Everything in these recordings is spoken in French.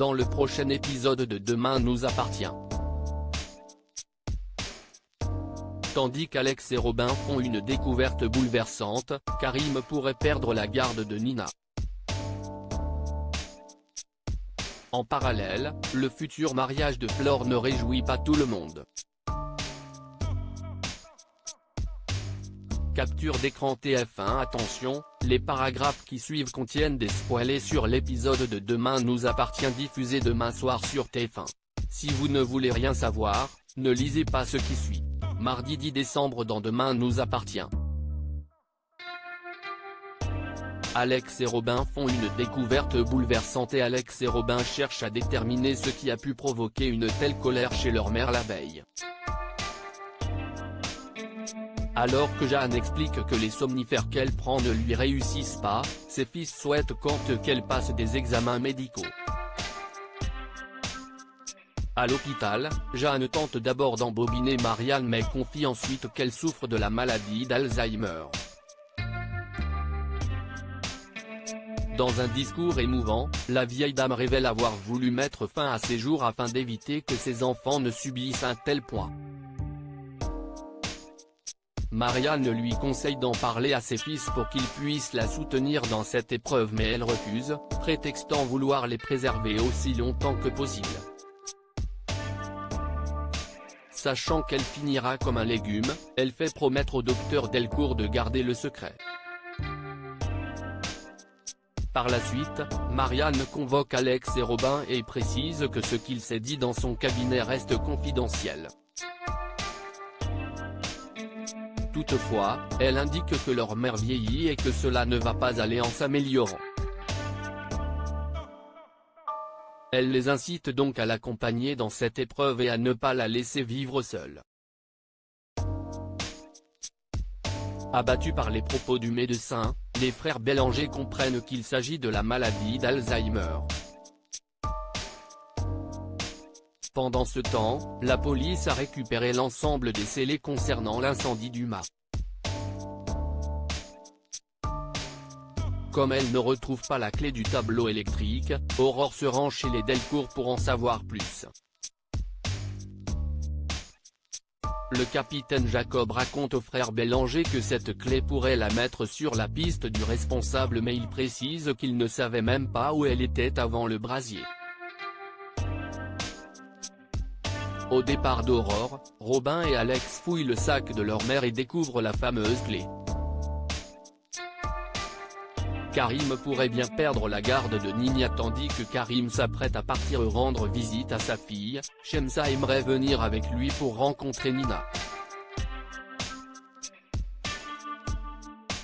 dans le prochain épisode de Demain nous appartient. Tandis qu'Alex et Robin font une découverte bouleversante, Karim pourrait perdre la garde de Nina. En parallèle, le futur mariage de Flore ne réjouit pas tout le monde. Capture d'écran TF1. Attention, les paragraphes qui suivent contiennent des spoilers sur l'épisode de Demain nous appartient diffusé demain soir sur TF1. Si vous ne voulez rien savoir, ne lisez pas ce qui suit. Mardi 10 décembre dans Demain nous appartient. Alex et Robin font une découverte bouleversante et Alex et Robin cherchent à déterminer ce qui a pu provoquer une telle colère chez leur mère la veille. Alors que Jeanne explique que les somnifères qu'elle prend ne lui réussissent pas, ses fils souhaitent qu'elle passe des examens médicaux. À l'hôpital, Jeanne tente d'abord d'embobiner Marianne mais confie ensuite qu'elle souffre de la maladie d'Alzheimer. Dans un discours émouvant, la vieille dame révèle avoir voulu mettre fin à ses jours afin d'éviter que ses enfants ne subissent un tel poids. Marianne lui conseille d'en parler à ses fils pour qu'ils puissent la soutenir dans cette épreuve mais elle refuse, prétextant vouloir les préserver aussi longtemps que possible. Sachant qu'elle finira comme un légume, elle fait promettre au docteur Delcourt de garder le secret. Par la suite, Marianne convoque Alex et Robin et précise que ce qu'il s'est dit dans son cabinet reste confidentiel. Toutefois, elle indique que leur mère vieillit et que cela ne va pas aller en s'améliorant. Elle les incite donc à l'accompagner dans cette épreuve et à ne pas la laisser vivre seule. Abattus par les propos du médecin, les frères Bélanger comprennent qu'il s'agit de la maladie d'Alzheimer. Pendant ce temps, la police a récupéré l'ensemble des scellés concernant l'incendie du mât. Comme elle ne retrouve pas la clé du tableau électrique, Aurore se rend chez les Delcourt pour en savoir plus. Le capitaine Jacob raconte aux frères Bélanger que cette clé pourrait la mettre sur la piste du responsable mais il précise qu'il ne savait même pas où elle était avant le brasier. Au départ d'Aurore, Robin et Alex fouillent le sac de leur mère et découvrent la fameuse clé. Karim pourrait bien perdre la garde de Nina tandis que Karim s'apprête à partir rendre visite à sa fille, Shemsa aimerait venir avec lui pour rencontrer Nina.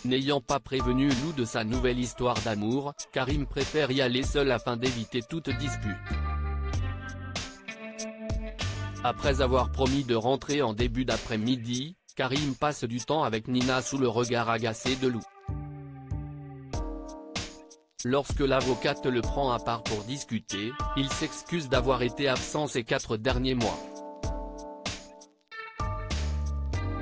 N'ayant pas prévenu Lou de sa nouvelle histoire d'amour, Karim préfère y aller seul afin d'éviter toute dispute. Après avoir promis de rentrer en début d'après-midi, Karim passe du temps avec Nina sous le regard agacé de Lou. Lorsque l'avocate le prend à part pour discuter, il s'excuse d'avoir été absent ces 4 derniers mois.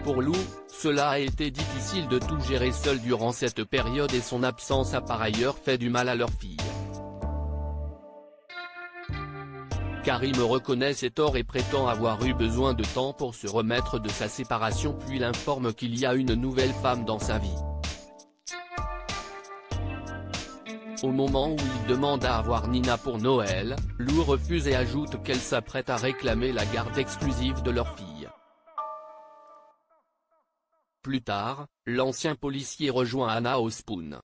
Pour Lou, cela a été difficile de tout gérer seul durant cette période et son absence a par ailleurs fait du mal à leur fille. Karim reconnaît ses torts et prétend avoir eu besoin de temps pour se remettre de sa séparation puis l'informe qu'il y a une nouvelle femme dans sa vie. Au moment où il demande à avoir Nina pour Noël, Lou refuse et ajoute qu'elle s'apprête à réclamer la garde exclusive de leur fille. Plus tard, l'ancien policier rejoint Anna au Spoon.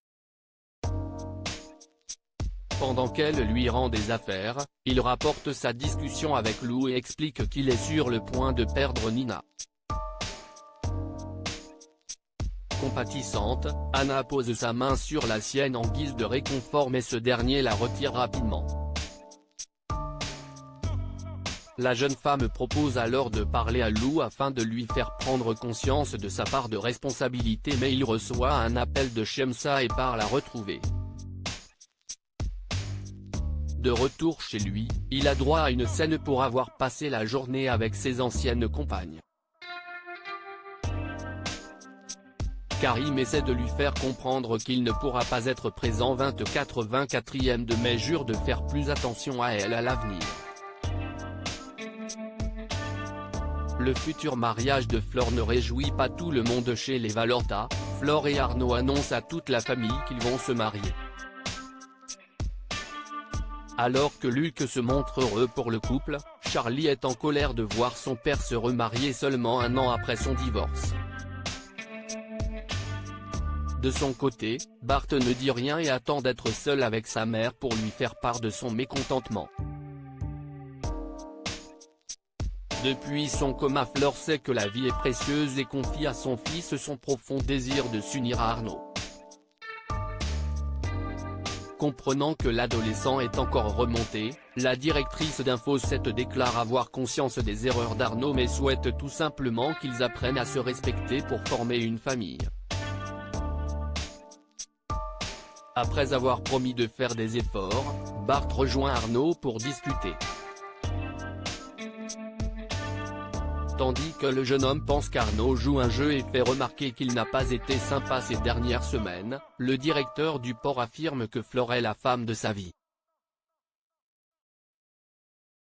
Pendant qu'elle lui rend des affaires, il rapporte sa discussion avec Lou et explique qu'il est sur le point de perdre Nina. Compatissante, Anna pose sa main sur la sienne en guise de réconfort mais ce dernier la retire rapidement. La jeune femme propose alors de parler à Lou afin de lui faire prendre conscience de sa part de responsabilité mais il reçoit un appel de Shemsa et part la retrouver. De retour chez lui, il a droit à une scène pour avoir passé la journée avec ses anciennes compagnes. Karim essaie de lui faire comprendre qu'il ne pourra pas être présent 24e de mai, jure de faire plus attention à elle à l'avenir. Le futur mariage de Flore ne réjouit pas tout le monde chez les Valorta. Flore et Arnaud annoncent à toute la famille qu'ils vont se marier. Alors que Luc se montre heureux pour le couple, Charlie est en colère de voir son père se remarier seulement un an après son divorce. De son côté, Bart ne dit rien et attend d'être seul avec sa mère pour lui faire part de son mécontentement. Depuis son coma, Flore sait que la vie est précieuse et confie à son fils son profond désir de s'unir à Arnaud. Comprenant que l'adolescent est encore remonté, la directrice d'Info 7 déclare avoir conscience des erreurs d'Arnaud mais souhaite tout simplement qu'ils apprennent à se respecter pour former une famille. Après avoir promis de faire des efforts, Bart rejoint Arnaud pour discuter. Tandis que le jeune homme pense qu'Arnaud joue un jeu et fait remarquer qu'il n'a pas été sympa ces dernières semaines, le directeur du port affirme que Flore est la femme de sa vie.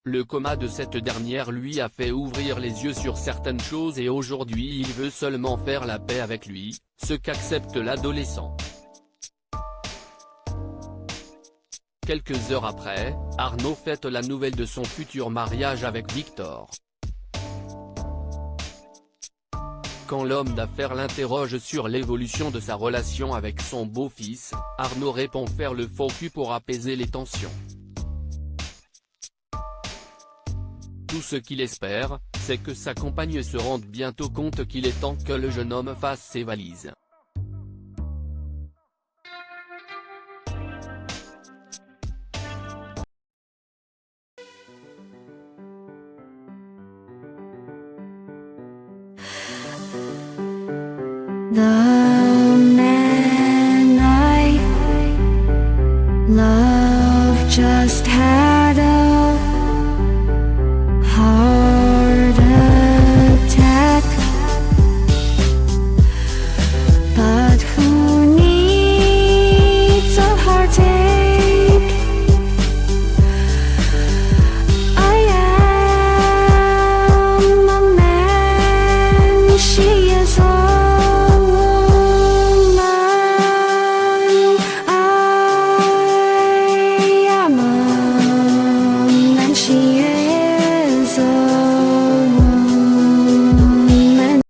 Le coma de cette dernière lui a fait ouvrir les yeux sur certaines choses et aujourd'hui il veut seulement faire la paix avec lui, ce qu'accepte l'adolescent. Quelques heures après, Arnaud fête la nouvelle de son futur mariage avec Victor. Quand l'homme d'affaires l'interroge sur l'évolution de sa relation avec son beau-fils, Arnaud répond faire le faux cul pour apaiser les tensions. Tout ce qu'il espère, c'est que sa compagne se rende bientôt compte qu'il est temps que le jeune homme fasse ses valises. The man I love just had